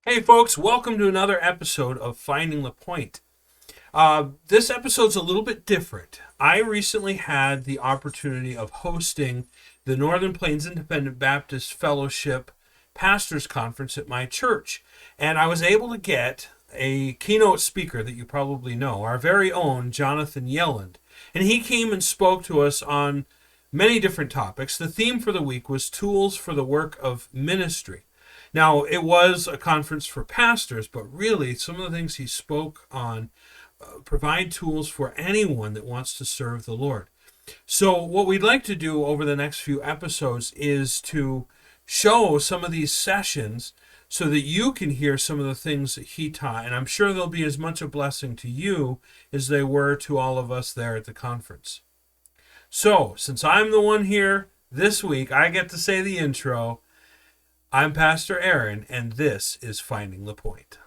Hey folks, welcome to another episode of Finding the Point. This episode's a little bit different. I recently had the opportunity of hosting the Northern Plains Independent Baptist Fellowship Pastors Conference at my church. And I was able to get a keynote speaker that you probably know, our very own Jonathan Yelland. And he came and spoke to us on many different topics. The theme for the week was Tools for the Work of Ministry. Now, it was a conference for pastors, but really some of the things he spoke on provide tools for anyone that wants to serve the Lord. So what we'd like to do over the next few episodes is to show some of these sessions so that you can hear some of the things that he taught. And I'm sure they'll be as much a blessing to you as they were to all of us there at the conference. So, since I'm the one here this week, I get to say the intro. I'm Pastor Aaron, and this is Finding the Point.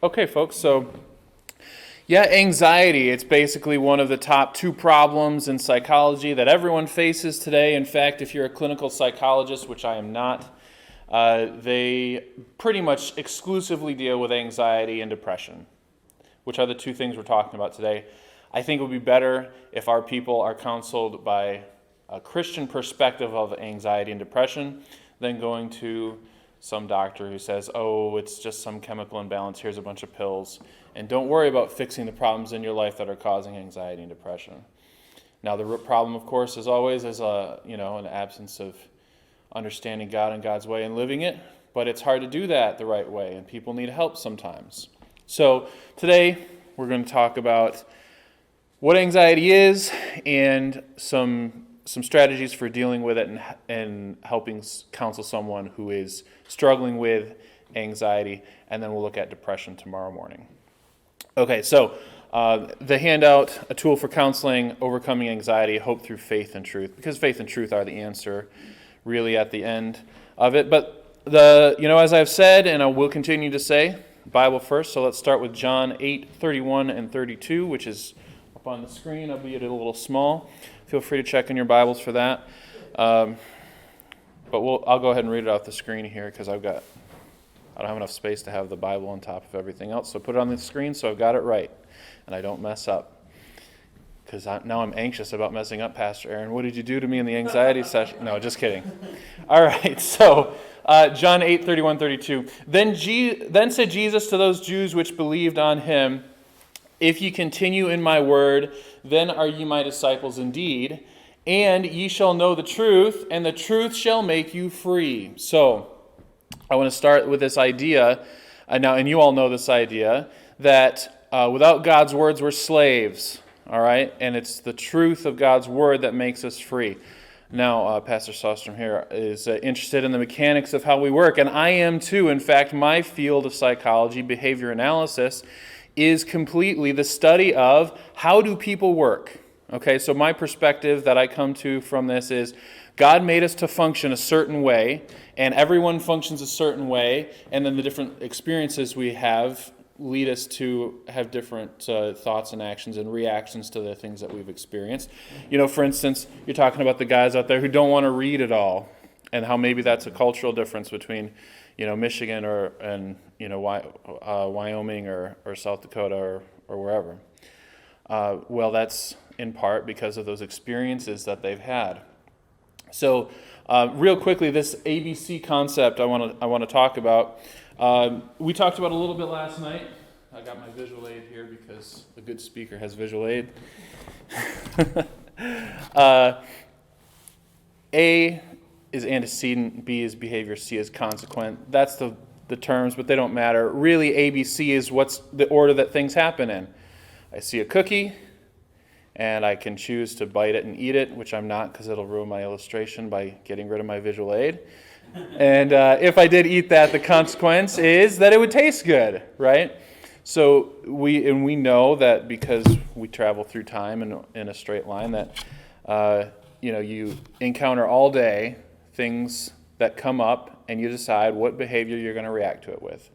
Okay, folks, so anxiety, it's basically one of the top two problems in psychology that everyone faces today. In fact, if you're a clinical psychologist, which I am not, they pretty much exclusively deal with anxiety and depression, which are the two things we're talking about today. I think it would be better if our people are counseled by a Christian perspective of anxiety and depression than going to some doctor who says, oh, it's just some chemical imbalance, here's a bunch of pills, and don't worry about fixing the problems in your life that are causing anxiety and depression. Now, the problem, of course, as always, is an absence of understanding God and God's way and living it, but it's hard to do that the right way, and people need help sometimes. So today, we're going to talk about what anxiety is and some strategies for dealing with it and helping counsel someone who is struggling with anxiety, and then we'll look at depression tomorrow morning. Okay, so the handout, a tool for counseling, overcoming anxiety, hope through faith and truth, because faith and truth are the answer really at the end of it. But as I've said, and I will continue to say, Bible first, so let's start with John 8:31 and 32, which is up on the screen, albeit a little small. Feel free to check in your Bibles for that. But I'll go ahead and read it off the screen here because I don't have enough space to have the Bible on top of everything else. So put it on the screen so I've got it right and I don't mess up. Because now I'm anxious about messing up, Pastor Aaron. What did you do to me in the anxiety session? No, just kidding. All right, so John 8:31, 32. Then said Jesus to those Jews which believed on him, if ye continue in my word, then are ye my disciples indeed, and ye shall know the truth, and the truth shall make you free. So, I want to start with this idea, now, and you all know this idea, that without God's words we're slaves, all right? And it's the truth of God's word that makes us free. Now, Pastor Sostrom here is interested in the mechanics of how we work, and I am too. In fact, my field of psychology, behavior analysis, is completely the study of how do people work. Okay, so my perspective that I come to from this is God made us to function a certain way, and everyone functions a certain way, and then the different experiences we have lead us to have different thoughts and actions and reactions to the things that we've experienced. For instance, you're talking about the guys out there who don't want to read at all, and how maybe that's a cultural difference between Michigan and Wyoming or South Dakota or wherever. Well, that's in part because of those experiences that they've had. So, real quickly, this ABC concept I want to talk about. We talked about a little bit last night. I got my visual aid here because a good speaker has visual aid. A is antecedent, B is behavior, C is consequent. That's the terms, but they don't matter. Really, ABC is what's the order that things happen in. I see a cookie, and I can choose to bite it and eat it, which I'm not because it'll ruin my illustration by getting rid of my visual aid. And if I did eat that, the consequence is that it would taste good, right? So we know that because we travel through time in a straight line that you encounter all day things that come up, and you decide what behavior you're going to react to it with,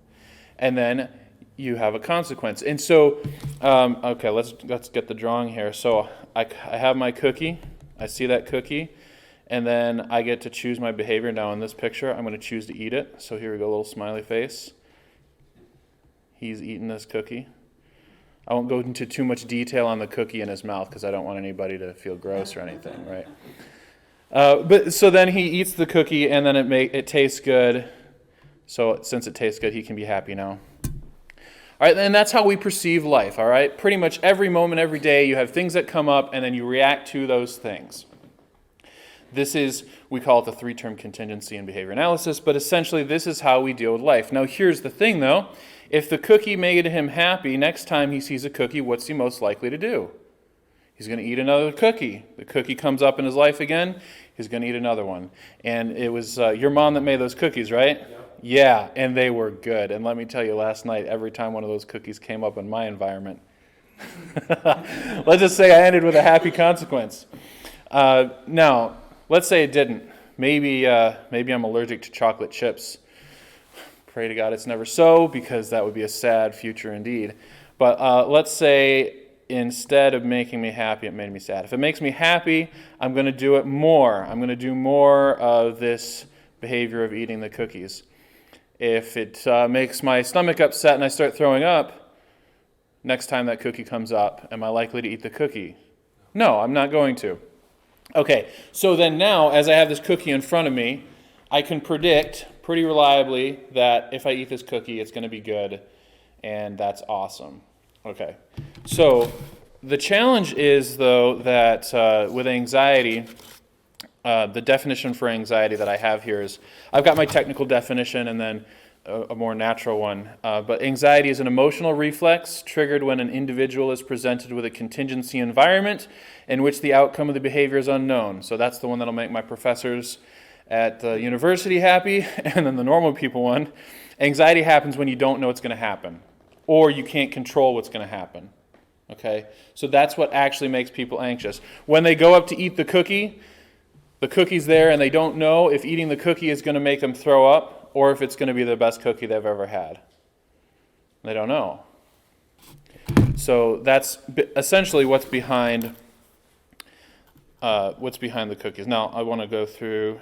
and then you have a consequence. And so, let's get the drawing here. So I have my cookie. I see that cookie, and then I get to choose my behavior. Now in this picture, I'm going to choose to eat it. So here we go, little smiley face. He's eating this cookie. I won't go into too much detail on the cookie in his mouth because I don't want anybody to feel gross or anything, right? But so then he eats the cookie, and then it tastes good. So since it tastes good, he can be happy now. All right, and that's how we perceive life, all right? Pretty much every moment, every day, you have things that come up, and then you react to those things. This is, we call it the three-term contingency in behavior analysis, but essentially this is how we deal with life. Now here's the thing, though. If the cookie made him happy, next time he sees a cookie, what's he most likely to do? He's going to eat another cookie. The cookie comes up in his life again, he's going to eat another one. And it was your mom that made those cookies, right? Yep. Yeah, and they were good. And let me tell you, last night, every time one of those cookies came up in my environment, let's just say I ended with a happy consequence. Now, let's say it didn't. Maybe I'm allergic to chocolate chips. Pray to God it's never so, because that would be a sad future indeed. But let's say instead of making me happy, it made me sad. If it makes me happy, I'm going to do it more. I'm going to do more of this behavior of eating the cookies. If it makes my stomach upset and I start throwing up, next time that cookie comes up, am I likely to eat the cookie? No, I'm not going to. Okay, so then now, as I have this cookie in front of me, I can predict pretty reliably that if I eat this cookie, it's going to be good, and that's awesome. Okay, so the challenge is, though, that with anxiety, the definition for anxiety that I have here is, I've got my technical definition and then a more natural one. But anxiety is an emotional reflex triggered when an individual is presented with a contingency environment in which the outcome of the behavior is unknown. So that's the one that'll make my professors at the university happy. And then the normal people one, anxiety happens when you don't know what's going to happen, or you can't control what's going to happen. Okay? So that's what actually makes people anxious. When they go up to eat the cookie's there, and they don't know if eating the cookie is going to make them throw up or if it's going to be the best cookie they've ever had. They don't know. So that's essentially what's behind the cookies. Now, I want to go through,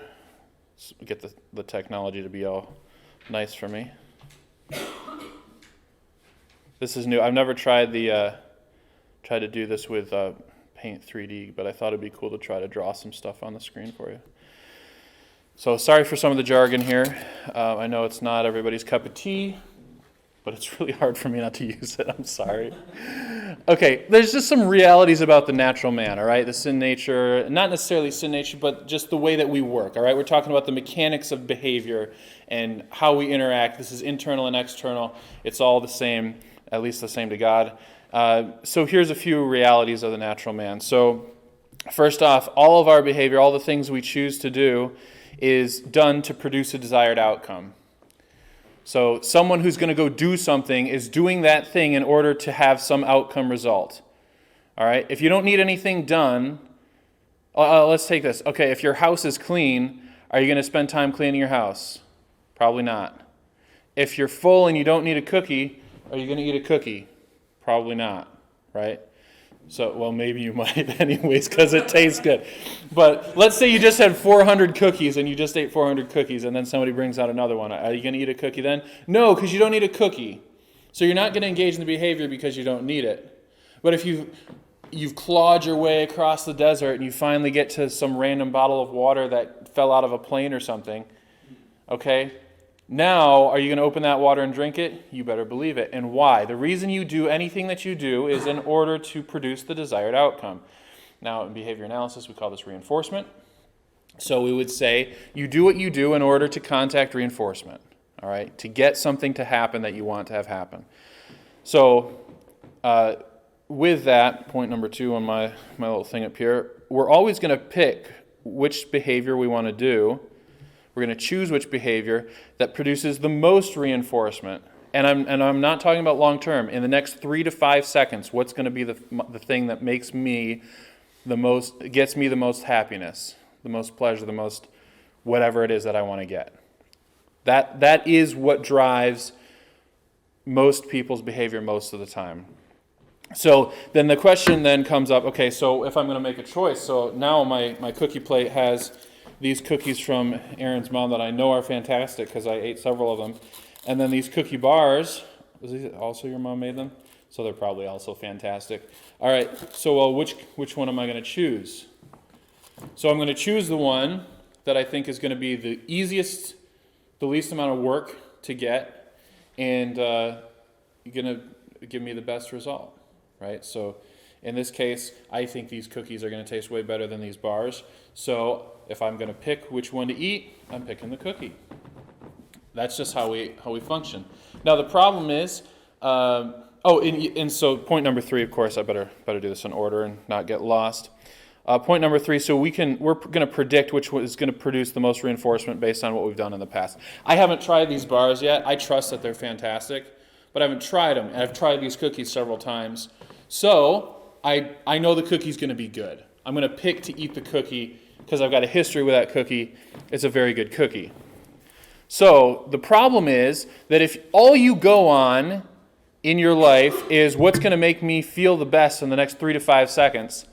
get the technology to be all nice for me. This is new. I've never tried to do this with Paint 3D, but I thought it'd be cool to try to draw some stuff on the screen for you. So sorry for some of the jargon here. I know it's not everybody's cup of tea, but it's really hard for me not to use it. I'm sorry. Okay, there's just some realities about the natural man, all right? The sin nature, not necessarily sin nature, but just the way that we work, all right? We're talking about the mechanics of behavior and how we interact. This is internal and external. It's all the same, at least the same to God. So here's a few realities of the natural man. So first off, all of our behavior, all the things we choose to do, is done to produce a desired outcome. So someone who's going to go do something is doing that thing in order to have some outcome result. All right? If you don't need anything done, let's take this. Okay, if your house is clean, are you going to spend time cleaning your house? Probably not. If you're full and you don't need a cookie, are you going to eat a cookie? Probably not, right? So, well, maybe you might anyways because it tastes good. But let's say you just had 400 cookies and you just ate 400 cookies and then somebody brings out another one. Are you going to eat a cookie then? No, because you don't need a cookie. So you're not going to engage in the behavior because you don't need it. But if you've clawed your way across the desert and you finally get to some random bottle of water that fell out of a plane or something, okay? Now, are you going to open that water and drink it? You better believe it. And why? The reason you do anything that you do is in order to produce the desired outcome. Now, in behavior analysis, we call this reinforcement. So we would say you do what you do in order to contact reinforcement, all right, to get something to happen that you want to have happen. So with that, point number 2 on my little thing up here, we're always going to pick which behavior we want to do. We're going to choose which behavior that produces the most reinforcement. And I'm not talking about long term. In the next 3 to 5 seconds, what's going to be the thing that makes me gets me the most happiness, the most pleasure, the most whatever it is that I want to get. That is what drives most people's behavior most of the time. So then the question then comes up, okay, so if I'm going to make a choice, so now my cookie plate has these cookies from Aaron's mom that I know are fantastic because I ate several of them. And then these cookie bars, was these also your mom made them? So they're probably also fantastic. All right, so which one am I going to choose? So I'm going to choose the one that I think is going to be the easiest, the least amount of work to get, and going to give me the best result, right? So in this case, I think these cookies are going to taste way better than these bars. So if I'm going to pick which one to eat, I'm picking the cookie. That's just how we function. Now the problem is, and so point number 3, of course, I better do this in order and not get lost. Point number 3, so we're going to predict which one is going to produce the most reinforcement based on what we've done in the past. I haven't tried these bars yet. I trust that they're fantastic, but I haven't tried them, and I've tried these cookies several times. So I know the cookie's going to be good. I'm going to pick to eat the cookie because I've got a history with that cookie. It's a very good cookie. So the problem is that if all you go on in your life is what's going to make me feel the best in the next 3 to 5 seconds,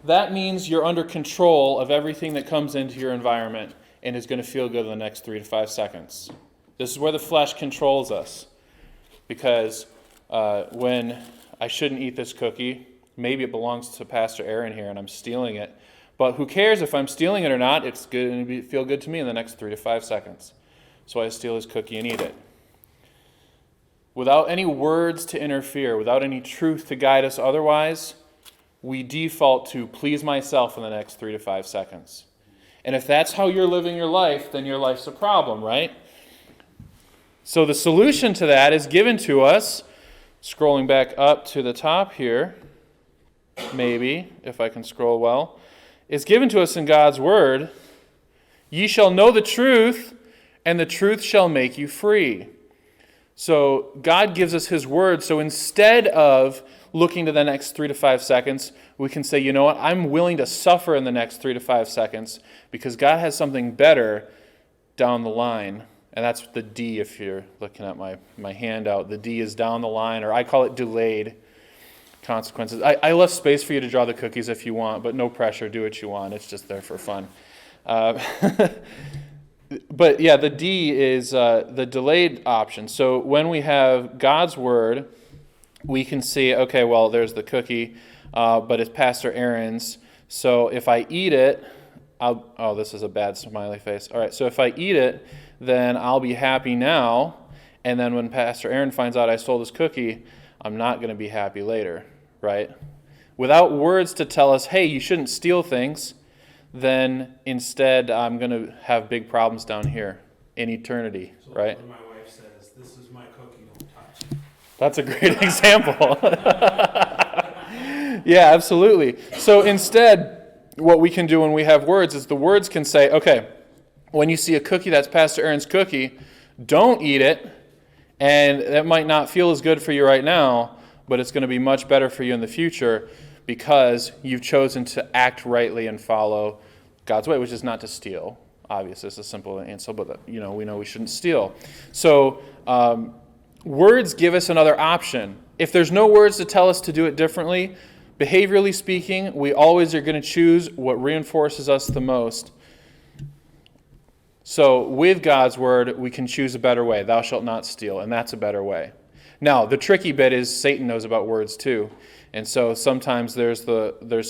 that means you're under control of everything that comes into your environment and is going to feel good in the next 3 to 5 seconds. This is where the flesh controls us. Because when I shouldn't eat this cookie, maybe it belongs to Pastor Aaron here and I'm stealing it. But who cares if I'm stealing it or not? It's going to feel good to me in the next 3 to 5 seconds. So I steal his cookie and eat it. Without any words to interfere, without any truth to guide us otherwise, we default to please myself in the next 3 to 5 seconds. And if that's how you're living your life, then your life's a problem, right? So the solution to that is given to us, scrolling back up to the top here, maybe, if I can scroll well, is given to us in God's Word. Ye shall know the truth, and the truth shall make you free. So God gives us His Word, so instead of looking to the next 3 to 5 seconds, we can say, you know what, I'm willing to suffer in the next 3 to 5 seconds because God has something better down the line. And that's the D if you're looking at my handout. The D is down the line, or I call it delayed consequences. I left space for you to draw the cookies if you want, but no pressure. Do what you want. It's just there for fun. But yeah, the D is the delayed option. So when we have God's Word, we can see, okay, well, there's the cookie, but it's Pastor Aaron's. So if I eat it, this is a bad smiley face. All right, so if I eat it, then I'll be happy now. And then when Pastor Aaron finds out I stole this cookie, I'm not going to be happy later, right? Without words to tell us, hey, you shouldn't steal things, then instead I'm going to have big problems down here in eternity, so right? When my wife says, this is my cookie, don't touch. That's a great example. Yeah, absolutely. So instead, what we can do when we have words is the words can say, okay, when you see a cookie that's Pastor Aaron's cookie, don't eat it, and that might not feel as good for you right now, but it's going to be much better for you in the future because you've chosen to act rightly and follow God's way, which is not to steal. Obviously, it's a simple answer, but we know we shouldn't steal. So words give us another option. If there's no words to tell us to do it differently, behaviorally speaking, we always are going to choose what reinforces us the most. So with God's Word, we can choose a better way. Thou shalt not steal, and that's a better way. Now, the tricky bit is Satan knows about words too. And so sometimes there's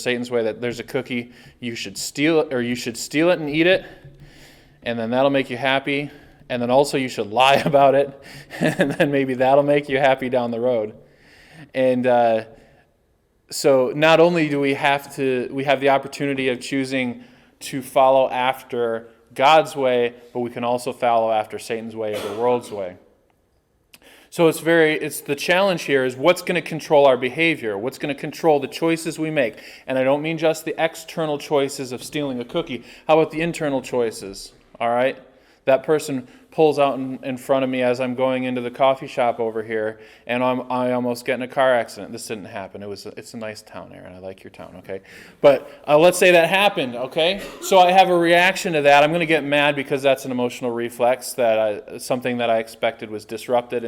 Satan's way that there's a cookie, you should steal it, or you should steal it and eat it, and then that'll make you happy. And then also you should lie about it, and then maybe that'll make you happy down the road. And so not only do we have the opportunity of choosing to follow after God's way, but we can also follow after Satan's way or the world's way. So it's the challenge here is what's going to control our behavior, what's going to control the choices we make. And I don't mean just the external choices of stealing a cookie. How about the internal choices? All right? That person pulls out in front of me as I'm going into the coffee shop over here, and I almost get in a car accident. This didn't happen. It's a nice town, Aaron. I like your town, okay? But let's say that happened, okay? So I have a reaction to that. I'm going to get mad because that's an emotional reflex, something that I expected was disrupted,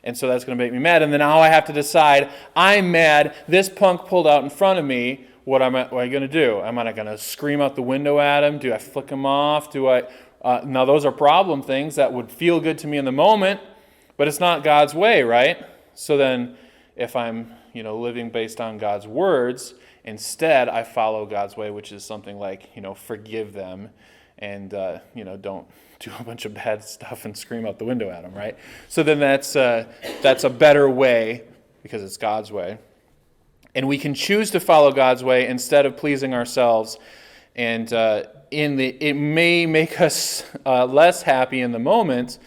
and so that's going to make me mad. And then now I have to decide, I'm mad. This punk pulled out in front of me. what am I going to do? Am I going to scream out the window at him? Do I flick him off? Now, those are problem things that would feel good to me in the moment, but it's not God's way, right? So then if I'm, living based on God's words, instead I follow God's way, which is something like, forgive them and, don't do a bunch of bad stuff and scream out the window at them, right? So then that's a better way because it's God's way. And we can choose to follow God's way instead of pleasing ourselves. And it may make us less happy in the moment,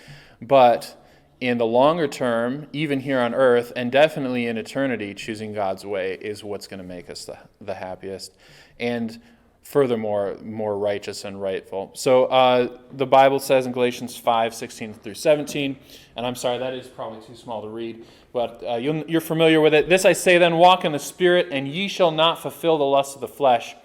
but in the longer term, even here on earth, and definitely in eternity, choosing God's way is what's going to make us the happiest. And furthermore, more righteous and rightful. So the Bible says in Galatians 5:16 through 17, and I'm sorry, that is probably too small to read, but you're familiar with it. This I say then, walk in the Spirit, and ye shall not fulfill the lust of the flesh.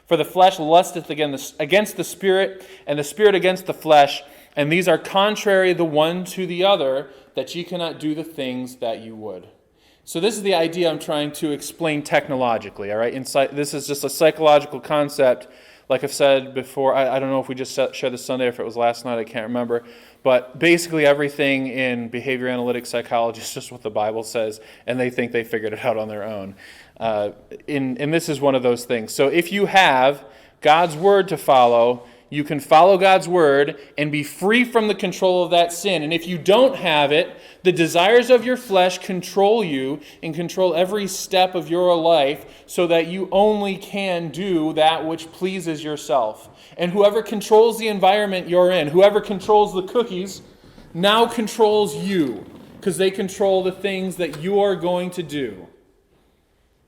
For the flesh lusteth against the Spirit, and the Spirit against the flesh, and these are contrary the one to the other, that ye cannot do the things that you would. So this is the idea I'm trying to explain technologically, all right? This is just a psychological concept. Like I've said before, I don't know if we just shared this Sunday, or if it was last night, I can't remember. But basically everything in behavior analytics psychology is just what the Bible says, and they think they figured it out on their own. And this is one of those things. So if you have God's word to follow, you can follow God's word and be free from the control of that sin. And if you don't have it, the desires of your flesh control you and control every step of your life so that you only can do that which pleases yourself. And whoever controls the environment you're in, whoever controls the cookies, now controls you because they control the things that you are going to do.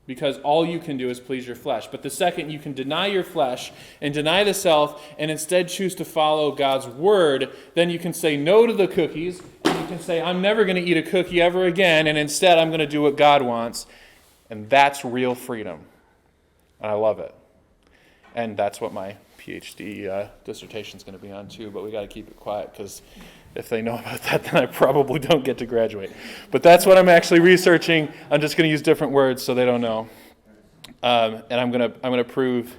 Because all you can do is please your flesh. But the second you can deny your flesh and deny the self and instead choose to follow God's word, then you can say no to the cookies. And you can say, I'm never going to eat a cookie ever again, and instead I'm going to do what God wants. And that's real freedom. And I love it. And that's what my PhD dissertation is going to be on too, but we got to keep it quiet because if they know about that, then I probably don't get to graduate. But that's what I'm actually researching. I'm just going to use different words so they don't know. And I'm going to prove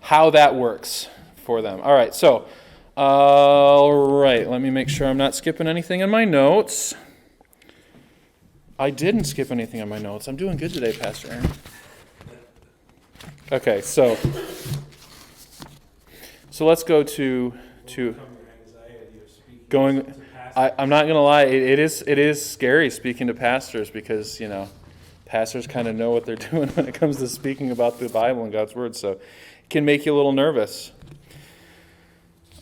how that works for them. All right, so, let me make sure I'm not skipping anything in my notes. I didn't skip anything in my notes. I'm doing good today, Pastor Aaron. Okay, so let's go to going. I'm not going to lie. It is scary speaking to pastors because pastors kind of know what they're doing when it comes to speaking about the Bible and God's word. So it can make you a little nervous.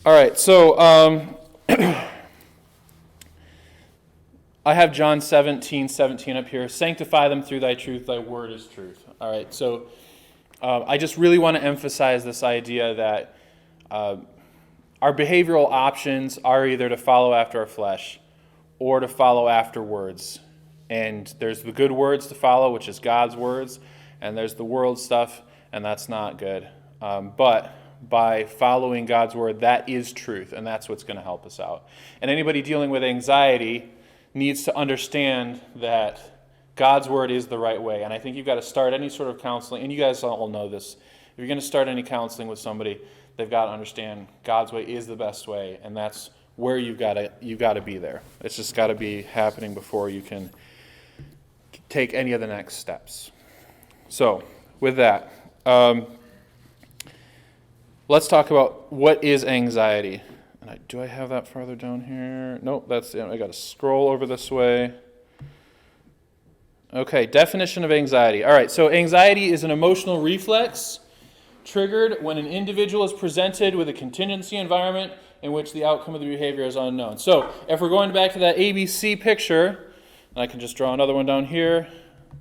All right. So I have John 17:17 up here. Sanctify them through thy truth. Thy word is truth. All right. So I just really want to emphasize this idea that our behavioral options are either to follow after our flesh or to follow after words. And there's the good words to follow, which is God's words, and there's the world stuff, and that's not good. But by following God's word, that is truth, and that's what's going to help us out. And anybody dealing with anxiety needs to understand that God's word is the right way. And I think you've got to start any sort of counseling, and you guys all know this. If you're going to start any counseling with somebody, they've got to understand God's way is the best way, and that's where you've got to be there. It's just got to be happening before you can take any of the next steps. So, with that, let's talk about what is anxiety. And do I have that farther down here? Nope, that's I got to scroll over this way. Okay, definition of anxiety. All right, so anxiety is an emotional reflex triggered when an individual is presented with a contingency environment in which the outcome of the behavior is unknown. So if we're going back to that ABC picture, and I can just draw another one down here.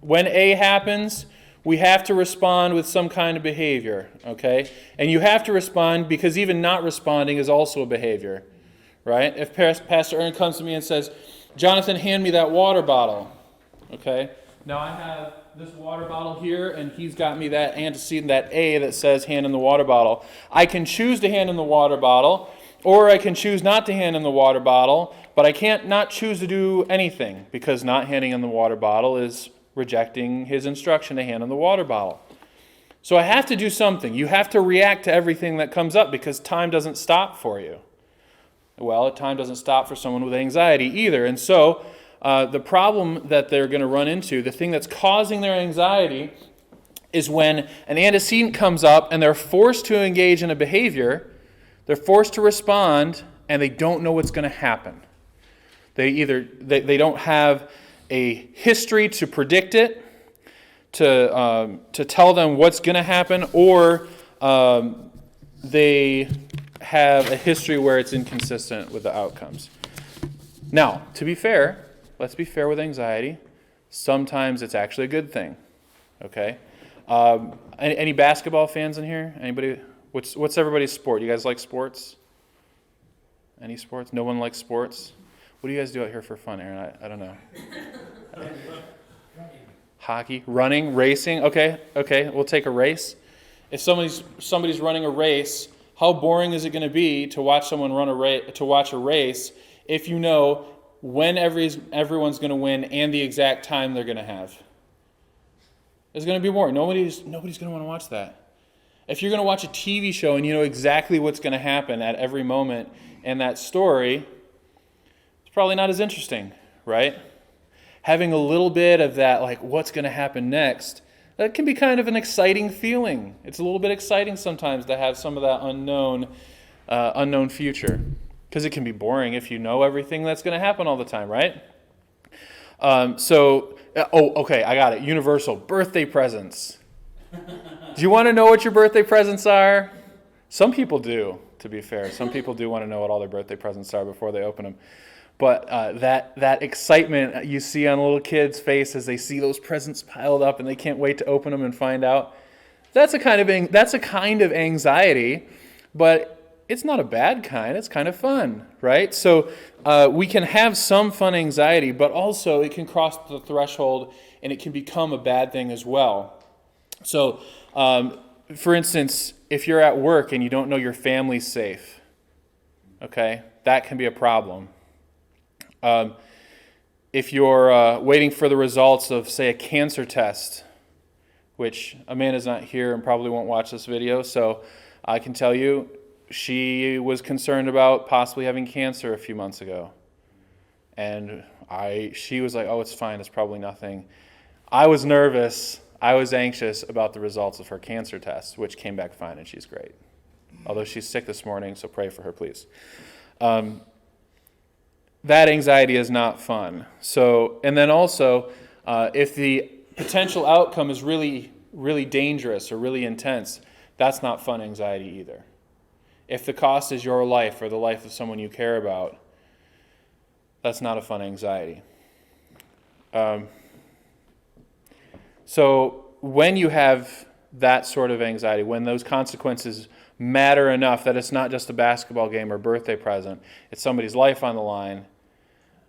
When A happens, we have to respond with some kind of behavior, okay? And you have to respond because even not responding is also a behavior, right? If Pastor Aaron comes to me and says, Jonathan, hand me that water bottle, okay? Now I have this water bottle here, and he's got me that antecedent, that A that says hand in the water bottle. I can choose to hand in the water bottle, or I can choose not to hand in the water bottle, but I can't not choose to do anything because not handing in the water bottle is rejecting his instruction to hand in the water bottle. So I have to do something. You have to react to everything that comes up because time doesn't stop for you. Well, time doesn't stop for someone with anxiety either. And so the problem that they're going to run into, the thing that's causing their anxiety, is when an antecedent comes up and they're forced to engage in a behavior, they're forced to respond, and they don't know what's going to happen. They don't have a history to predict it, to tell them what's going to happen, or they have a history where it's inconsistent with the outcomes. Now, to be fair, let's be fair with anxiety. Sometimes it's actually a good thing. Okay. Any basketball fans in here? Anybody? What's everybody's sport? You guys like sports? Any sports? No one likes sports? What do you guys do out here for fun, Aaron? I don't know. Hockey, running, racing. Okay, we'll take a race. If somebody's running a race, how boring is it going to be to watch someone watch a race if you know when everyone's going to win and the exact time they're going to have? It's going to be boring. Nobody's going to want to watch that. If you're going to watch a TV show and you know exactly what's going to happen at every moment in that story, it's probably not as interesting, right? Having a little bit of that, like what's going to happen next, that can be kind of an exciting feeling. It's a little bit exciting sometimes to have some of that unknown future, because it can be boring if you know everything that's going to happen all the time, right? Okay, I got it. Universal birthday presents. Do you want to know what your birthday presents are? Some people do, to be fair. Some people do want to know what all their birthday presents are before they open them. But that excitement you see on little kids' face as they see those presents piled up and they can't wait to open them and find out, that's a kind of anxiety, but it's not a bad kind. It's kind of fun, right? So we can have some fun anxiety, but also it can cross the threshold and it can become a bad thing as well. So, for instance, if you're at work and you don't know your family's safe, okay, that can be a problem. If you're waiting for the results of, say, a cancer test, which Amanda's not here and probably won't watch this video, so I can tell you she was concerned about possibly having cancer a few months ago. And she was like, oh, it's fine, it's probably nothing. I was nervous, I was anxious about the results of her cancer test, which came back fine and she's great. Although she's sick this morning, so pray for her, please. That anxiety is not fun. So, and then also, if the potential outcome is really, really dangerous or really intense, that's not fun anxiety either. If the cost is your life or the life of someone you care about, that's not a fun anxiety. So when you have that sort of anxiety, when those consequences matter enough that it's not just a basketball game or birthday present, it's somebody's life on the line.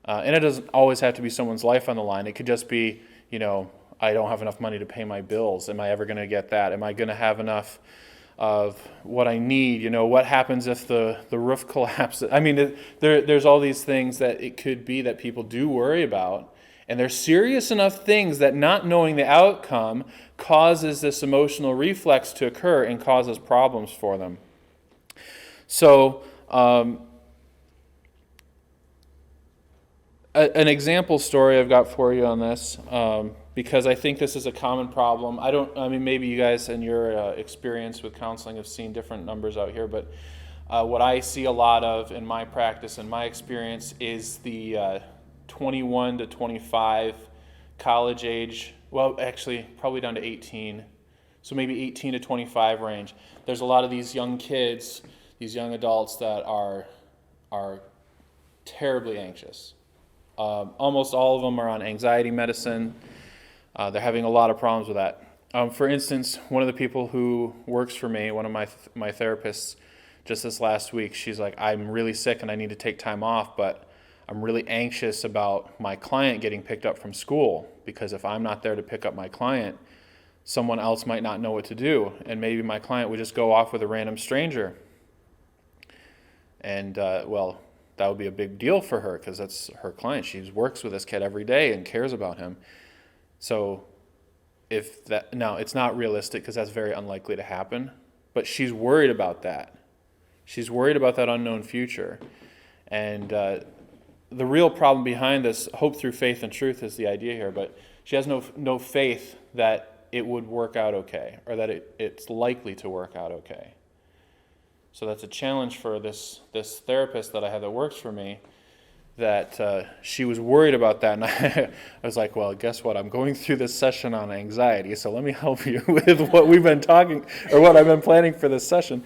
And it doesn't always have to be someone's life on the line. It could just be, I don't have enough money to pay my bills. Am I ever going to get that? Am I going to have enough of what I need? What happens if the roof collapses? I mean, there's all these things that it could be that people do worry about. And they're serious enough things that not knowing the outcome causes this emotional reflex to occur and causes problems for them. So, an example story I've got for you on this, because I think this is a common problem. Maybe you guys in your experience with counseling have seen different numbers out here, but what I see a lot of in my practice and my experience is the 21 to 25 college age, well, actually, probably down to 18, so maybe 18 to 25 range. There's a lot of these young kids, these young adults that are terribly anxious. Almost all of them are on anxiety medicine. They're having a lot of problems with that. For instance, one of the people who works for me, one of my therapists, just this last week, she's like, I'm really sick and I need to take time off, but I'm really anxious about my client getting picked up from school, because if I'm not there to pick up my client, someone else might not know what to do, and maybe my client would just go off with a random stranger. And, that would be a big deal for her because that's her client. She works with this kid every day and cares about him. So if that, now it's not realistic because that's very unlikely to happen, but she's worried about that. She's worried about that unknown future. And the real problem behind this, hope through faith and truth is the idea here, but she has no faith that it would work out okay, or that it's likely to work out okay. So that's a challenge for this therapist that I have that works for me, that she was worried about that. And I was like, well, guess what? I'm going through this session on anxiety, so let me help you with what we've been talking, or what I've been planning for this session.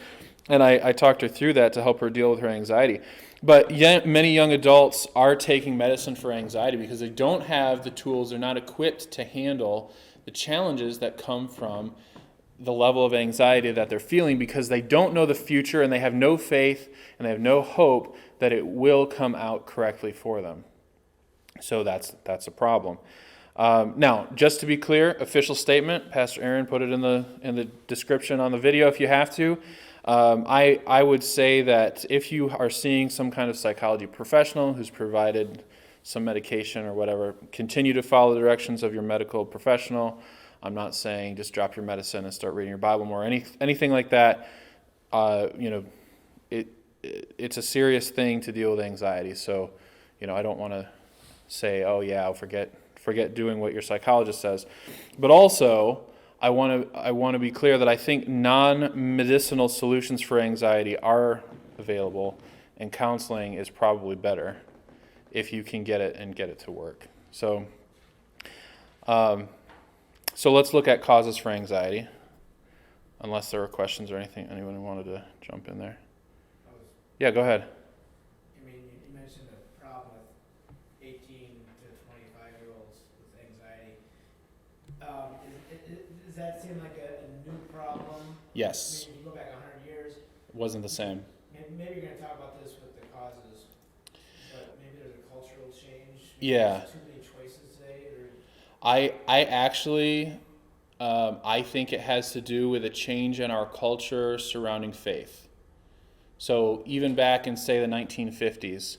And I talked her through that to help her deal with her anxiety. But many young adults are taking medicine for anxiety because they don't have the tools, they're not equipped to handle the challenges that come from the level of anxiety that they're feeling, because they don't know the future and they have no faith and they have no hope that it will come out correctly for them. So that's a problem. Now, just to be clear, official statement, Pastor Aaron put it in the description on the video if you have to. I would say that if you are seeing some kind of psychology professional who's provided some medication or whatever, continue to follow the directions of your medical professional. I'm not saying just drop your medicine and start reading your Bible more, anything like that. It's a serious thing to deal with anxiety. So, I don't want to say, oh yeah, forget doing what your psychologist says. But also, I want to be clear that I think non-medicinal solutions for anxiety are available, and counseling is probably better if you can get it to work. So let's look at causes for anxiety, unless there were questions or anything anyone wanted to jump in there. Yeah, go ahead. You mentioned the problem with 18 to 25-year-olds with anxiety. Does that seem like a new problem? Yes. Maybe you go back 100 years. It wasn't the same. Maybe you're going to talk about this with the causes, but maybe there's a cultural change. Yeah. There's too many choices today. I actually, I think it has to do with a change in our culture surrounding faith. So even back in, say, the 1950s,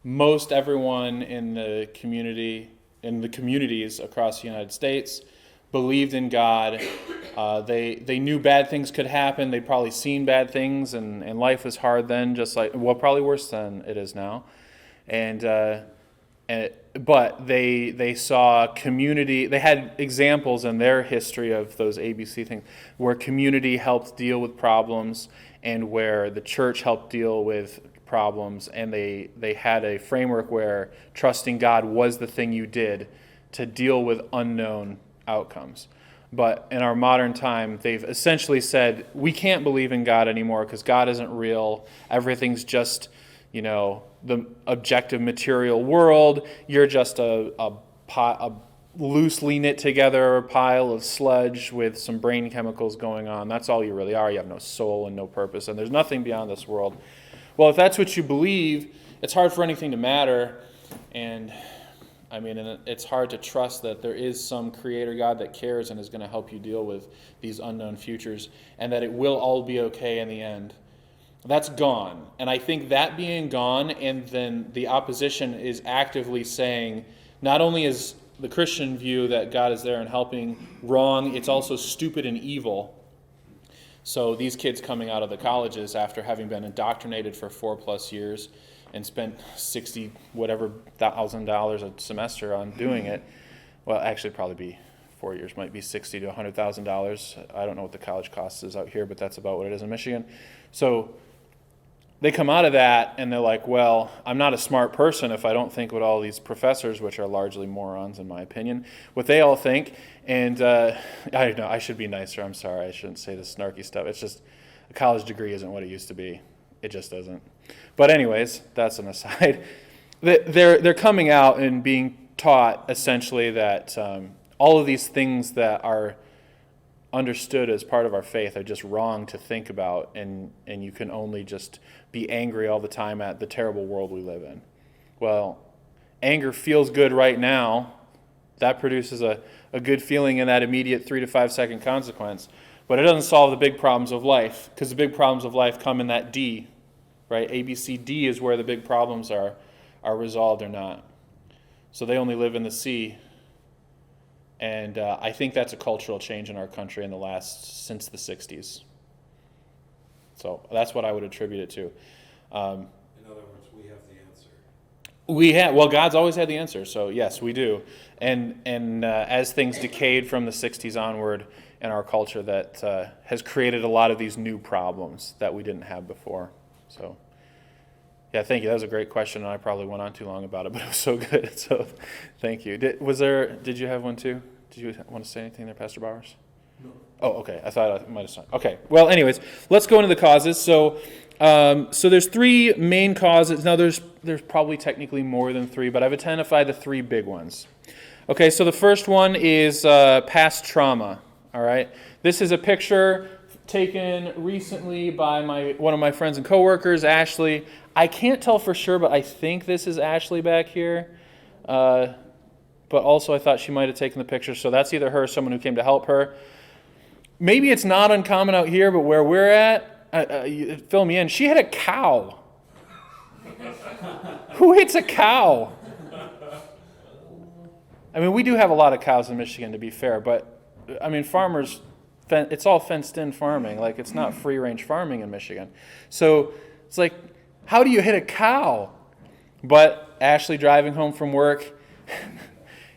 most everyone in the communities across the United States believed in God. They knew bad things could happen. They'd probably seen bad things, and life was hard then, just like, well, probably worse than it is now. But they saw community. They had examples in their history of those ABC things where community helped deal with problems, and where the church helped deal with problems, and they had a framework where trusting God was the thing you did to deal with unknown outcomes. But in our modern time, they've essentially said, we can't believe in God anymore because God isn't real. Everything's just, the objective material world. You're just a loosely knit together pile of sludge with some brain chemicals going on. That's all you really are. You have no soul and no purpose, and there's nothing beyond this world. Well, if that's what you believe, it's hard for anything to matter, and it's hard to trust that there is some creator God that cares and is going to help you deal with these unknown futures, and that it will all be okay in the end. That's gone. And I think that being gone, and then the opposition is actively saying, not only is the Christian view that God is there and helping wrong, it's also stupid and evil. So these kids coming out of the colleges after having been indoctrinated for 4+ years and spent $60,000 a semester on doing it, well, actually probably be 4 years, might be $60,000 to $100,000. I don't know what the college cost is out here, but that's about what it is in Michigan. So they come out of that and they're like, well, I'm not a smart person if I don't think what all these professors, which are largely morons in my opinion, what they all think. And I don't know, I should be nicer. I'm sorry, I shouldn't say this snarky stuff. It's just a college degree isn't what it used to be. It just isn't. But anyways, that's an aside. They're coming out and being taught essentially that all of these things that are understood as part of our faith are just wrong to think about, and you can only just be angry all the time at the terrible world we live in. Well, anger feels good right now. That produces a good feeling in that immediate 3 to 5 second consequence, but it doesn't solve the big problems of life, because the big problems of life come in that D, right? A, B, C, D is where the big problems are resolved or not. So they only live in the C, And I think that's a cultural change in our country since the 60s. So that's what I would attribute it to. In other words, we have the answer. Well, God's always had the answer, so yes, we do. And as things decayed from the 60s onward in our culture, that has created a lot of these new problems that we didn't have before. So, yeah, thank you. That was a great question, and I probably went on too long about it, but it was so good. So, thank you. Did you have one too? Did you want to say anything there, Pastor Bowers? No. Oh, okay. I thought I might have started. Okay. Well, anyways, let's go into the causes. So there's three main causes. Now, there's probably technically more than three, but I've identified the three big ones. Okay, so the first one is past trauma. All right. This is a picture taken recently by one of my friends and coworkers, Ashley. I can't tell for sure, but I think this is Ashley back here. But also I thought she might have taken the picture, so that's either her or someone who came to help her. Maybe it's not uncommon out here, but where we're at, fill me in, she had a cow. Who hits a cow? I mean, we do have a lot of cows in Michigan, to be fair, but, I mean, farmers, it's all fenced-in farming. Like, it's not free-range farming in Michigan. So it's like, how do you hit a cow? But Ashley driving home from work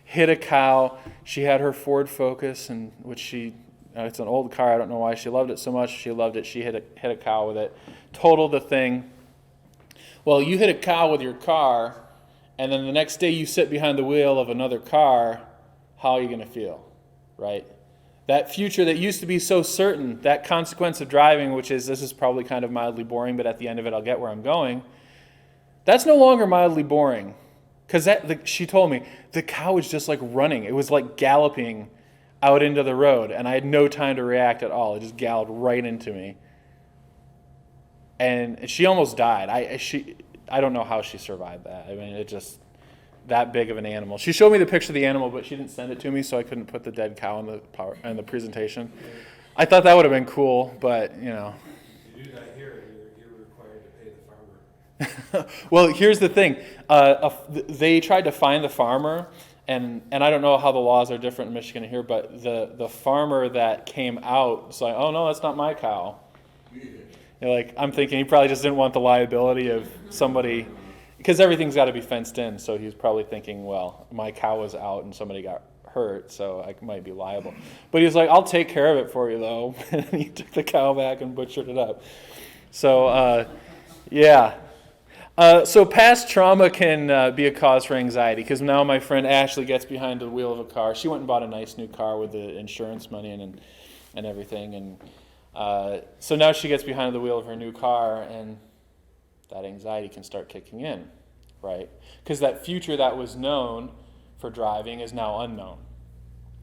hit a cow. She had her Ford Focus, and it's an old car. I don't know why she loved it so much. She loved it. She hit a cow with it, totaled the thing. Well, you hit a cow with your car, and then the next day you sit behind the wheel of another car. How are you going to feel, right? That future that used to be so certain, that consequence of driving, this is probably kind of mildly boring, but at the end of it I'll get where I'm going. That's no longer mildly boring. Because she told me, the cow was just like running. It was like galloping out into the road, and I had no time to react at all. It just galloped right into me. And she almost died. I don't know how she survived that. I mean, it just, that big of an animal. She showed me the picture of the animal, but she didn't send it to me, so I couldn't put the dead cow in the presentation. I thought that would have been cool, but, If you do that here, you're required to pay the farmer. Well, here's the thing. They tried to find the farmer, and I don't know how the laws are different in Michigan and here, but the farmer that came out was like, oh, no, that's not my cow. I'm thinking he probably just didn't want the liability of somebody, because everything's got to be fenced in, so he's probably thinking, well, my cow was out and somebody got hurt, so I might be liable. But he was like, I'll take care of it for you, though. And he took the cow back and butchered it up. So, yeah. So past trauma can be a cause for anxiety, because now my friend Ashley gets behind the wheel of a car. She went and bought a nice new car with the insurance money and everything. And so now she gets behind the wheel of her new car, and that anxiety can start kicking in, right? Because that future that was known for driving is now unknown.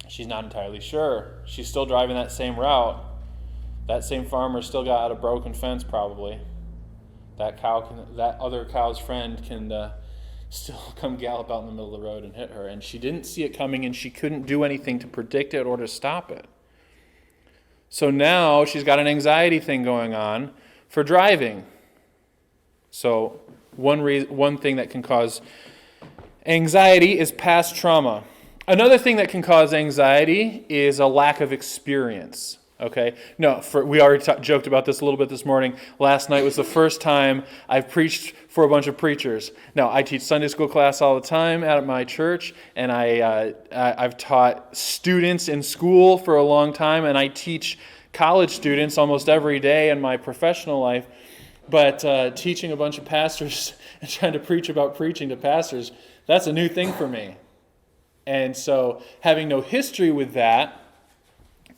She's not entirely sure. She's still driving that same route. That same farmer still got a broken fence probably. That other cow's friend can still come gallop out in the middle of the road and hit her. And she didn't see it coming, and she couldn't do anything to predict it or to stop it. So now she's got an anxiety thing going on for driving. So one thing that can cause anxiety is past trauma. Another thing that can cause anxiety is a lack of experience. Okay? No, we already joked about this a little bit this morning. Last night was the first time I've preached for a bunch of preachers. Now, I teach Sunday school class all the time at my church, and I've taught students in school for a long time, and I teach college students almost every day in my professional life. But teaching a bunch of pastors and trying to preach about preaching to pastors, that's a new thing for me. And so having no history with that,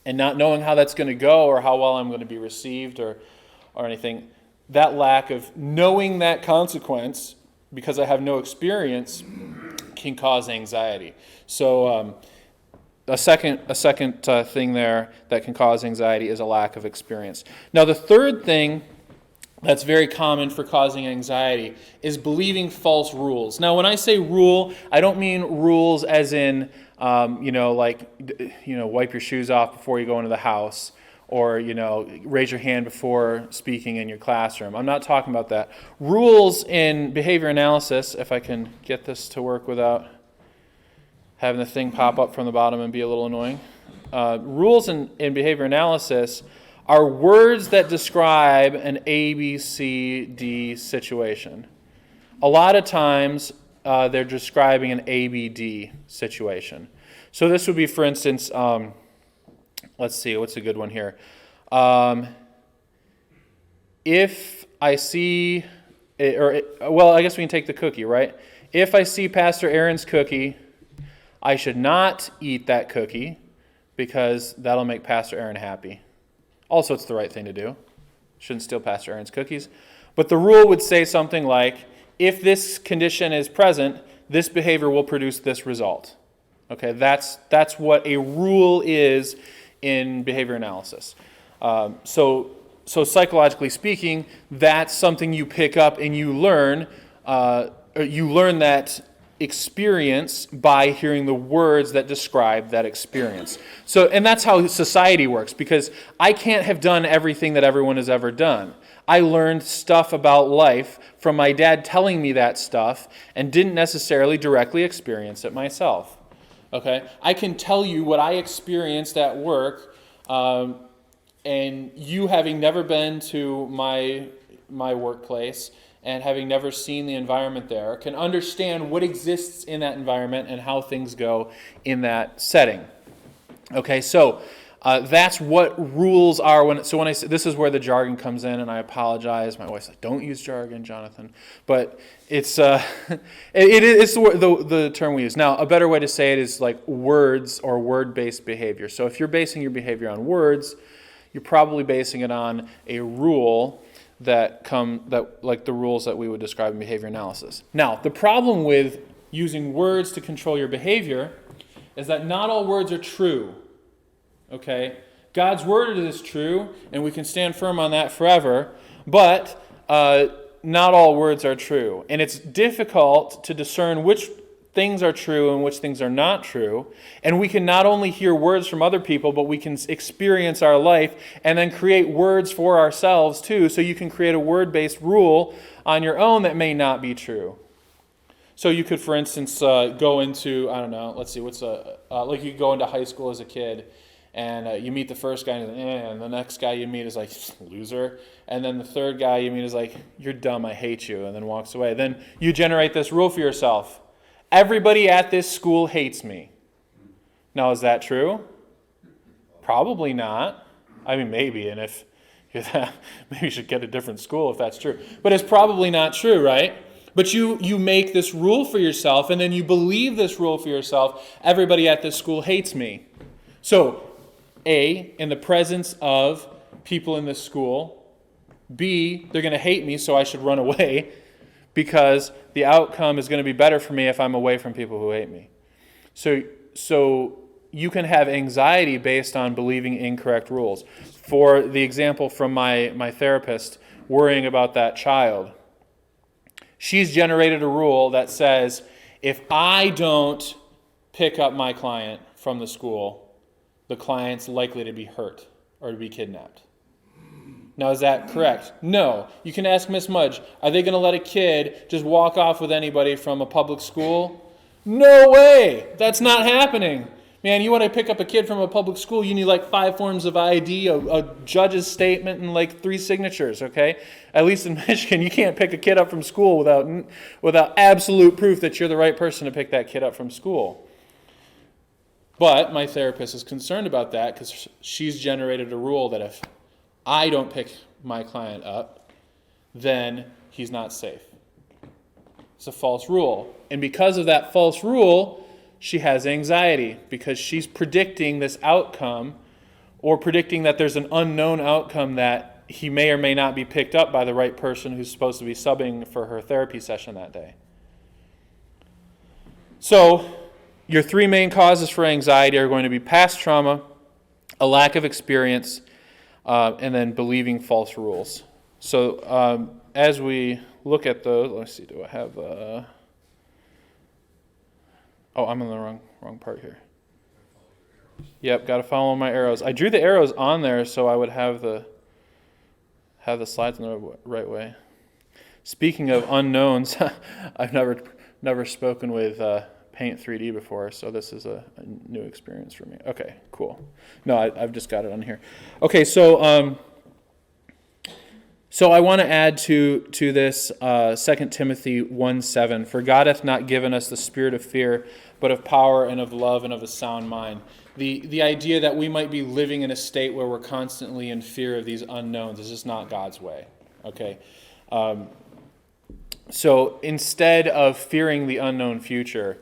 and not knowing how that's going to go or how well I'm going to be received or anything, that lack of knowing that consequence, because I have no experience, can cause anxiety. So a second thing there that can cause anxiety is a lack of experience. Now, the third thing that's very common for causing anxiety is believing false rules. Now, when I say rule, I don't mean rules as in, wipe your shoes off before you go into the house, or, raise your hand before speaking in your classroom. I'm not talking about that. Rules in behavior analysis, if I can get this to work without having the thing pop up from the bottom and be a little annoying. Rules in behavior analysis are words that describe an A, B, C, D situation. A lot of times they're describing an A, B, D situation. So this would be, for instance, let's see, what's a good one here? If I see, I guess we can take the cookie, right? If I see Pastor Aaron's cookie, I should not eat that cookie because that'll make Pastor Aaron happy. Also, it's the right thing to do. Shouldn't steal Pastor Aaron's cookies. But the rule would say something like, if this condition is present, this behavior will produce this result. Okay, that's what a rule is in behavior analysis. So psychologically speaking, that's something you pick up and you learn. You learn that experience by hearing the words that describe that experience. And that's how society works, because I can't have done everything that everyone has ever done. I learned stuff about life from my dad telling me that stuff and didn't necessarily directly experience it myself. Okay? I can tell you what I experienced at work, and you having never been to my workplace and having never seen the environment there can understand what exists in that environment and how things go in that setting. Okay, so that's what rules are. When I say, this is where the jargon comes in, and I apologize. My wife's like, "Don't use jargon, Jonathan." But it's it's the term we use. Now, a better way to say it is like words or word-based behavior. So if you're basing your behavior on words, you're probably basing it on a rule that like the rules that we would describe in behavior analysis. Now, the problem with using words to control your behavior is that not all words are true. Okay? God's word is true, and we can stand firm on that forever, but not all words are true. And it's difficult to discern which things are true and which things are not true. And we can not only hear words from other people, but we can experience our life and then create words for ourselves too. So you can create a word-based rule on your own that may not be true. So you could, for instance, go into, I don't know, let's see, like you go into high school as a kid, and you meet the first guy, and the next guy you meet is like, loser. And then the third guy you meet is like, you're dumb, I hate you, and then walks away. Then you generate this rule for yourself. Everybody at this school hates me. Now, is that true? Probably not. I mean, maybe, and if you're that, maybe you should get a different school if that's true. But it's probably not true, right? But you make this rule for yourself, and then you believe this rule for yourself. Everybody at this school hates me. So, A, in the presence of people in this school. B, they're going to hate me, so I should run away, because the outcome is going to be better for me if I'm away from people who hate me. So you can have anxiety based on believing incorrect rules. For the example from my therapist, worrying about that child, she's generated a rule that says, if I don't pick up my client from the school, the client's likely to be hurt or to be kidnapped. Now, is that correct? No. You can ask Miss Mudge, are they going to let a kid just walk off with anybody from a public school? No way! That's not happening. Man, you want to pick up a kid from a public school, you need like 5 forms of ID, a judge's statement, and like 3 signatures, okay? At least in Michigan, you can't pick a kid up from school without absolute proof that you're the right person to pick that kid up from school. But my therapist is concerned about that because she's generated a rule that if I don't pick my client up, then he's not safe. It's a false rule. And because of that false rule, she has anxiety because she's predicting this outcome, or predicting that there's an unknown outcome that he may or may not be picked up by the right person who's supposed to be subbing for her therapy session that day. So your 3 main causes for anxiety are going to be past trauma, a lack of experience, and then believing false rules. So as we look at those, let's see, do I have... I'm in the wrong part here. Yep, got to follow my arrows. I drew the arrows on there so I would have the slides in the right way. Speaking of unknowns, I've never spoken with Paint 3D before, so this is a new experience for me. Okay, cool. No, I've just got it on here. Okay, so I want to add to this 2 Timothy 1:7. For God hath not given us the spirit of fear, but of power and of love and of a sound mind. The idea that we might be living in a state where we're constantly in fear of these unknowns is just not God's way. Okay. So instead of fearing the unknown future,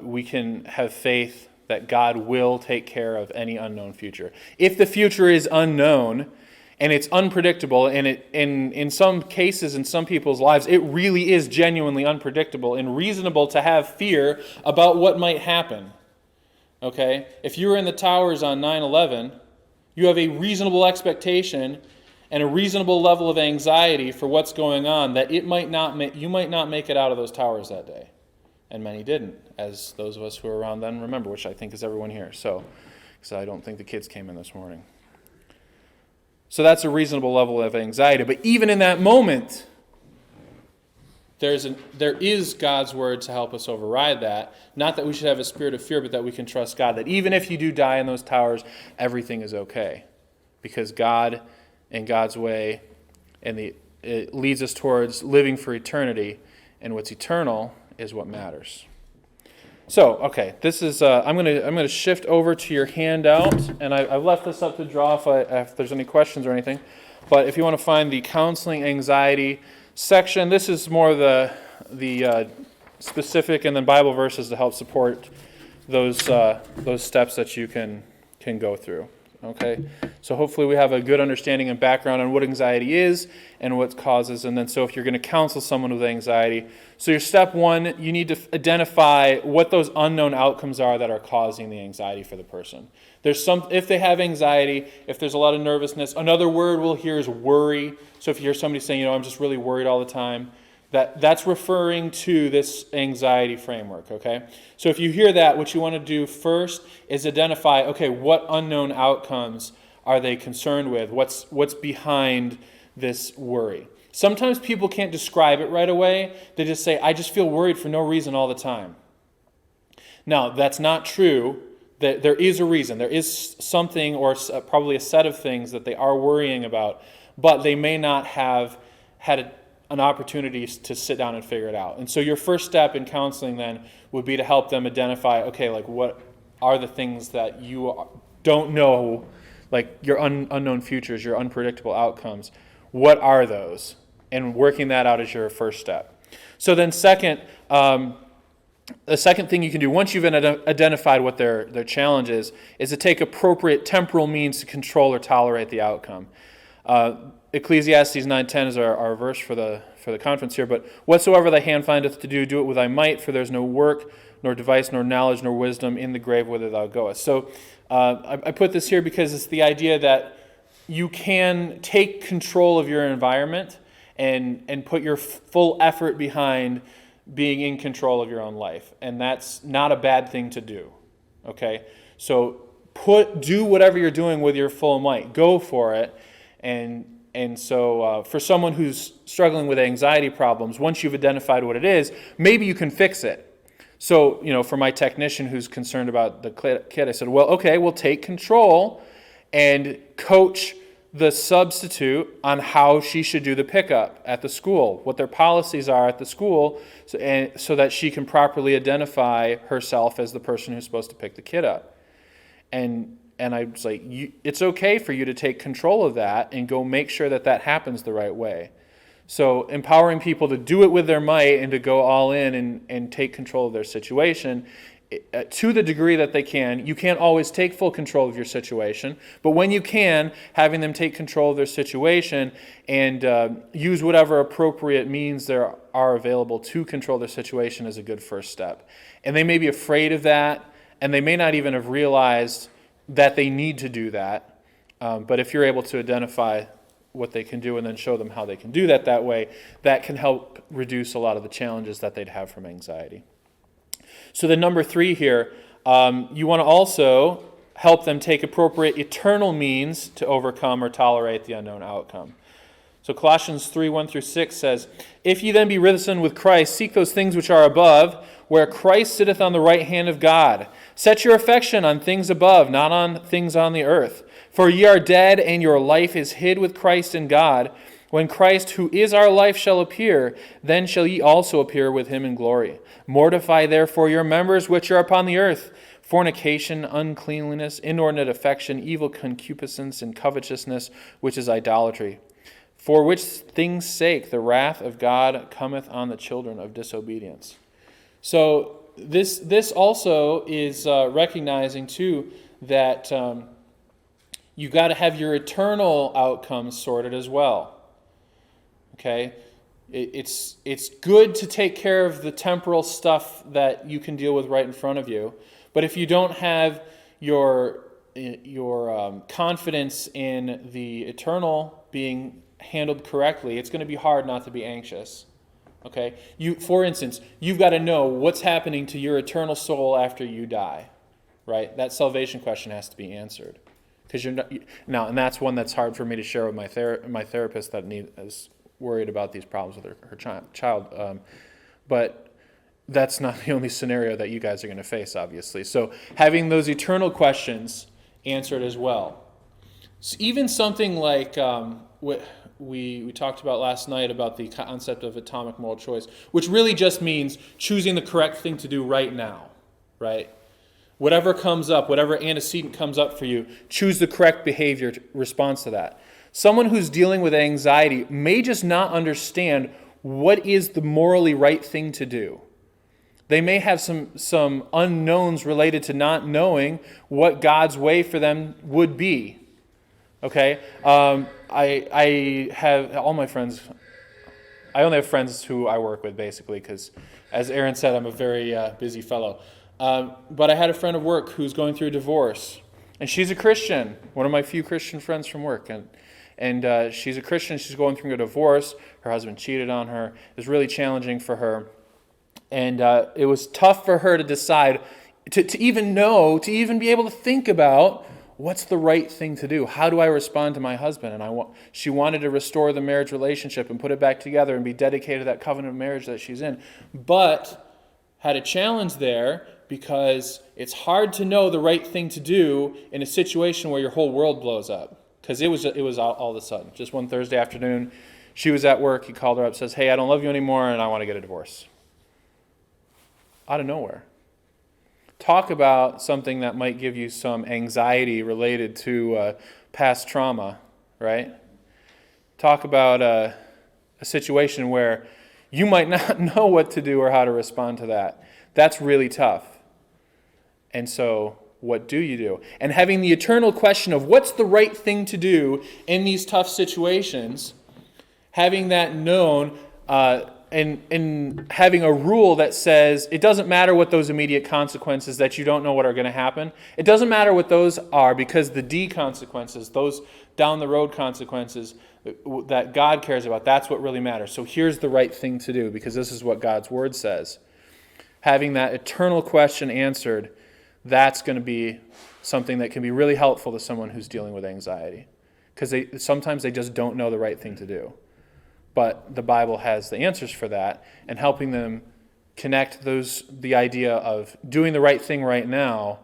we can have faith that God will take care of any unknown future. If the future is unknown and it's unpredictable, and in some cases, in some people's lives, it really is genuinely unpredictable and reasonable to have fear about what might happen. Okay? If you were in the towers on 9/11, you have a reasonable expectation and a reasonable level of anxiety for what's going on, that you might not make it out of those towers that day. And many didn't, as those of us who were around then remember, which I think is everyone here. So, because I don't think the kids came in this morning. So that's a reasonable level of anxiety. But even in that moment, there is God's word to help us override that. Not that we should have a spirit of fear, but that we can trust God, that even if you do die in those towers, everything is okay. Because God and God's way, and it leads us towards living for eternity, and what's eternal is what matters. So, okay, this is I'm gonna shift over to your handout, and I've left this up to draw if there's any questions or anything. But if you want to find the counseling anxiety section, this is more the specific and then Bible verses to help support those steps that you can go through. Okay, so hopefully we have a good understanding and background on what anxiety is and what causes, and then so if you're going to counsel someone with anxiety, so your step one, you need to identify what those unknown outcomes are that are causing the anxiety for the person. If they have anxiety, if there's a lot of nervousness, another word we'll hear is worry. So if you hear somebody saying, I'm just really worried all the time, that's referring to this anxiety framework, okay? So if you hear that, what you want to do first is identify, okay, what unknown outcomes are they concerned with? What's behind this worry? Sometimes people can't describe it right away. They just say, I just feel worried for no reason all the time. Now, that's not true. There is a reason. There is something, or probably a set of things that they are worrying about, but they may not have had an opportunity to sit down and figure it out. And so your first step in counseling then would be to help them identify, okay, like what are the things that you don't know, like your unknown futures, your unpredictable outcomes. What are those? And working that out is your first step. So then second, the second thing you can do, once you've identified what their challenge is to take appropriate temporal means to control or tolerate the outcome. Ecclesiastes 9:10 is our verse for the conference here. But whatsoever thy hand findeth to do, do it with thy might, for there's no work, nor device, nor knowledge, nor wisdom in the grave whither thou goest. So I put this here because it's the idea that you can take control of your environment and put your full effort behind being in control of your own life. And that's not a bad thing to do. Okay? So do whatever you're doing with your full might. Go for it. And so for someone who's struggling with anxiety problems, once you've identified what it is, maybe you can fix it. So, for my technician who's concerned about the kid, I said, well, okay, we'll take control and coach the substitute on how she should do the pickup at the school, what their policies are at the school, so that she can properly identify herself as the person who's supposed to pick the kid up. And I was like, it's okay for you to take control of that and go make sure that happens the right way. So empowering people to do it with their might and to go all in and take control of their situation to the degree that they can. You can't always take full control of your situation, but when you can, having them take control of their situation and use whatever appropriate means there are available to control their situation is a good first step. And they may be afraid of that, and they may not even have realized that they need to do that. But if you're able to identify what they can do and then show them how they can do that way, that can help reduce a lot of the challenges that they'd have from anxiety. So the number 3 here, you want to also help them take appropriate eternal means to overcome or tolerate the unknown outcome. So Colossians 3:1-6 says, "If ye then be risen with Christ, seek those things which are above, where Christ sitteth on the right hand of God. Set your affection on things above, not on things on the earth. For ye are dead, and your life is hid with Christ in God. When Christ, who is our life, shall appear, then shall ye also appear with him in glory. Mortify therefore your members which are upon the earth, fornication, uncleanliness, inordinate affection, evil concupiscence, and covetousness, which is idolatry. For which things' sake the wrath of God cometh on the children of disobedience." So this also is recognizing too that you got to have your eternal outcomes sorted as well. Okay, it's good to take care of the temporal stuff that you can deal with right in front of you, but if you don't have your confidence in the eternal being handled correctly, it's going to be hard not to be anxious. Okay, for instance, you've got to know what's happening to your eternal soul after you die, right? That salvation question has to be answered, because you're not now, and that's one that's hard for me to share with my therapist that is worried about these problems with her child. But that's not the only scenario that you guys are going to face, obviously. So having those eternal questions answered as well. So even something like we talked about last night about the concept of atomic moral choice, which really just means choosing the correct thing to do right now, right? Whatever comes up, whatever antecedent comes up for you, choose the correct behavior response to that. Someone who's dealing with anxiety may just not understand what is the morally right thing to do. They may have some unknowns related to not knowing what God's way for them would be. Okay? I have all my friends, I only have friends who I work with basically because, as Aaron said, I'm a very busy fellow. But I had a friend at work who's going through a divorce. And she's a Christian, one of my few Christian friends from work. And she's a Christian. She's going through a divorce. Her husband cheated on her. It was really challenging for her. And it was tough for her to decide, to even know, to even be able to think about what's the right thing to do. How do I respond to my husband? And she wanted to restore the marriage relationship and put it back together and be dedicated to that covenant of marriage that she's in. But had a challenge there because it's hard to know the right thing to do in a situation where your whole world blows up. Because it was all of a sudden. Just one Thursday afternoon, she was at work. He called her up, says, "Hey, I don't love you anymore, and I want to get a divorce." Out of nowhere. Talk about something that might give you some anxiety related to past trauma, right? Talk about a situation where you might not know what to do or how to respond to that. That's really tough. And so, what do you do? And having the eternal question of what's the right thing to do in these tough situations, having that known, and having a rule that says it doesn't matter what those immediate consequences that you don't know what are going to happen. It doesn't matter what those are, because the D consequences, those down the road consequences that God cares about, that's what really matters. So here's the right thing to do, because this is what God's word says. Having that eternal question answered, that's going to be something that can be really helpful to someone who's dealing with anxiety, because sometimes they just don't know the right thing to do. But the Bible has the answers for that, and helping them connect the idea of doing the right thing right now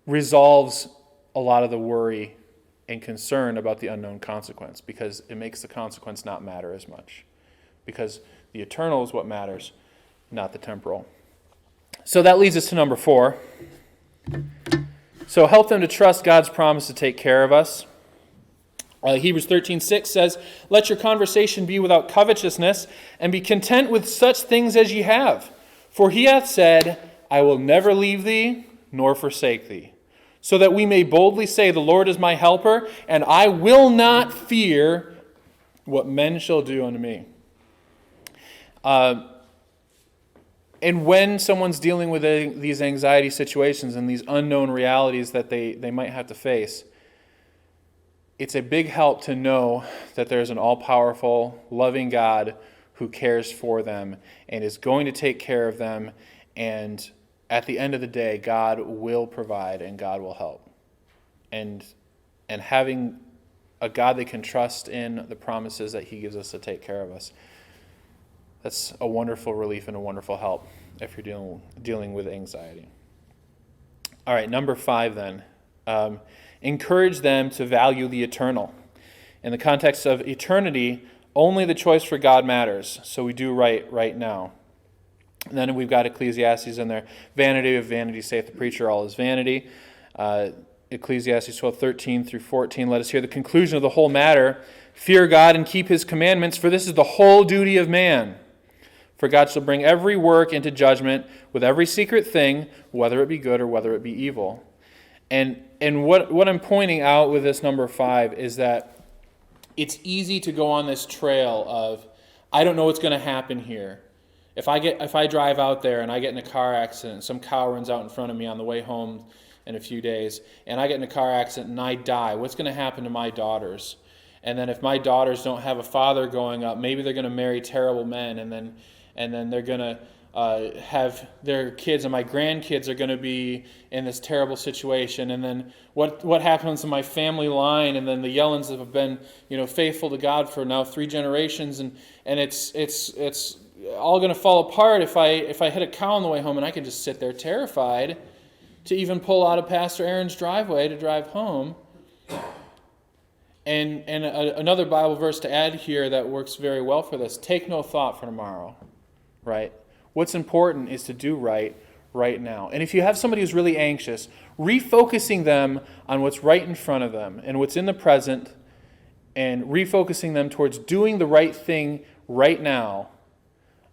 resolves a lot of the worry and concern about the unknown consequence, because it makes the consequence not matter as much. Because the eternal is what matters, not the temporal. So that leads us to number 4. So help them to trust God's promise to take care of us. Hebrews 13:6 says, "Let your conversation be without covetousness, and be content with such things as ye have. For he hath said, I will never leave thee, nor forsake thee. So that we may boldly say, the Lord is my helper, and I will not fear what men shall do unto me." And when someone's dealing with these anxiety situations and these unknown realities that they might have to face, it's a big help to know that there's an all-powerful, loving God who cares for them and is going to take care of them. And at the end of the day, God will provide and God will help. And having a God they can trust in the promises that he gives us to take care of us. That's a wonderful relief and a wonderful help if you're dealing with anxiety. All right, number 5 then. Encourage them to value the eternal. In the context of eternity, only the choice for God matters, so we do right now. And then we've got Ecclesiastes in there. Vanity of vanity, saith the preacher, all is vanity. Ecclesiastes 12:13 through 14. Let us hear the conclusion of the whole matter. Fear God and keep his commandments, for this is the whole duty of man. For God shall bring every work into judgment with every secret thing, whether it be good or whether it be evil. And what I'm pointing out with this number 5 is that it's easy to go on this trail of, I don't know what's going to happen here. If I drive out there and I get in a car accident, some cow runs out in front of me on the way home in a few days, and I get in a car accident and I die, what's going to happen to my daughters? And then if my daughters don't have a father growing up, maybe they're going to marry terrible men, and then they're going to have their kids, and my grandkids are going to be in this terrible situation. And then what happens to my family line? And then the Yellands have been, faithful to God for now 3 generations, and it's all going to fall apart if I hit a cow on the way home, and I can just sit there terrified to even pull out of Pastor Aaron's driveway to drive home. And another Bible verse to add here that works very well for this: take no thought for tomorrow, right? What's important is to do right now. And if you have somebody who's really anxious, refocusing them on what's right in front of them and what's in the present, and refocusing them towards doing the right thing right now,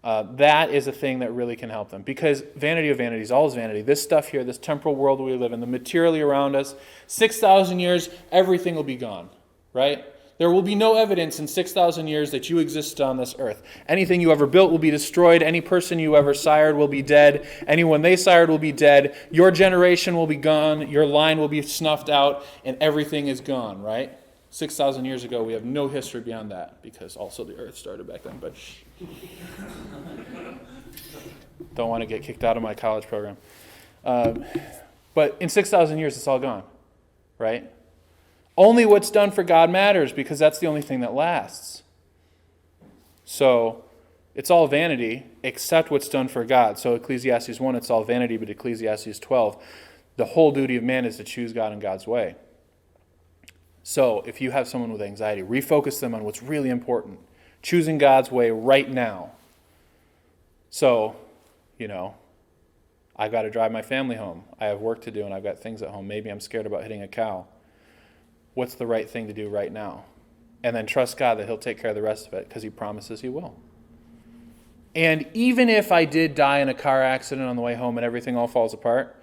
that is a thing that really can help them. Because vanity of vanities, all is vanity. This stuff here, this temporal world we live in, the materially around us, 6,000 years, everything will be gone, right? There will be no evidence in 6,000 years that you exist on this earth. Anything you ever built will be destroyed. Any person you ever sired will be dead. Anyone they sired will be dead. Your generation will be gone. Your line will be snuffed out, and everything is gone, right? 6,000 years ago, we have no history beyond that, because also the earth started back then. But don't want to get kicked out of my college program. But in 6,000 years, it's all gone, right? Only what's done for God matters, because that's the only thing that lasts. So it's all vanity except what's done for God. So Ecclesiastes 1, it's all vanity, but Ecclesiastes 12, the whole duty of man is to choose God and God's way. So if you have someone with anxiety, refocus them on what's really important. Choosing God's way right now. So, I've got to drive my family home. I have work to do and I've got things at home. Maybe I'm scared about hitting a cow. What's the right thing to do right now? And then trust God that he'll take care of the rest of it, because he promises he will. And even if I did die in a car accident on the way home and everything all falls apart,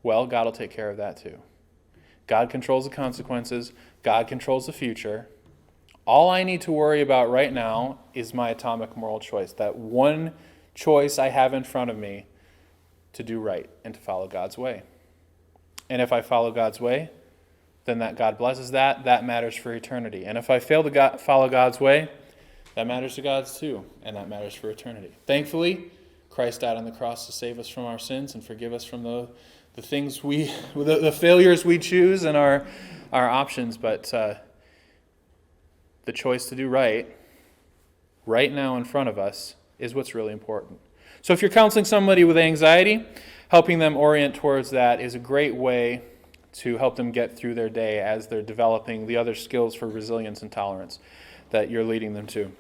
well, God will take care of that too. God controls the consequences. God controls the future. All I need to worry about right now is my atomic moral choice, that one choice I have in front of me to do right and to follow God's way. And if I follow God's way, then that God blesses that matters for eternity. And if I fail to follow God's way, that matters to God's too, and that matters for eternity. Thankfully, Christ died on the cross to save us from our sins and forgive us from the things the failures we choose and our options. But the choice to do right now in front of us is what's really important. So if you're counseling somebody with anxiety, helping them orient towards that is a great way to help them get through their day as they're developing the other skills for resilience and tolerance that you're leading them to.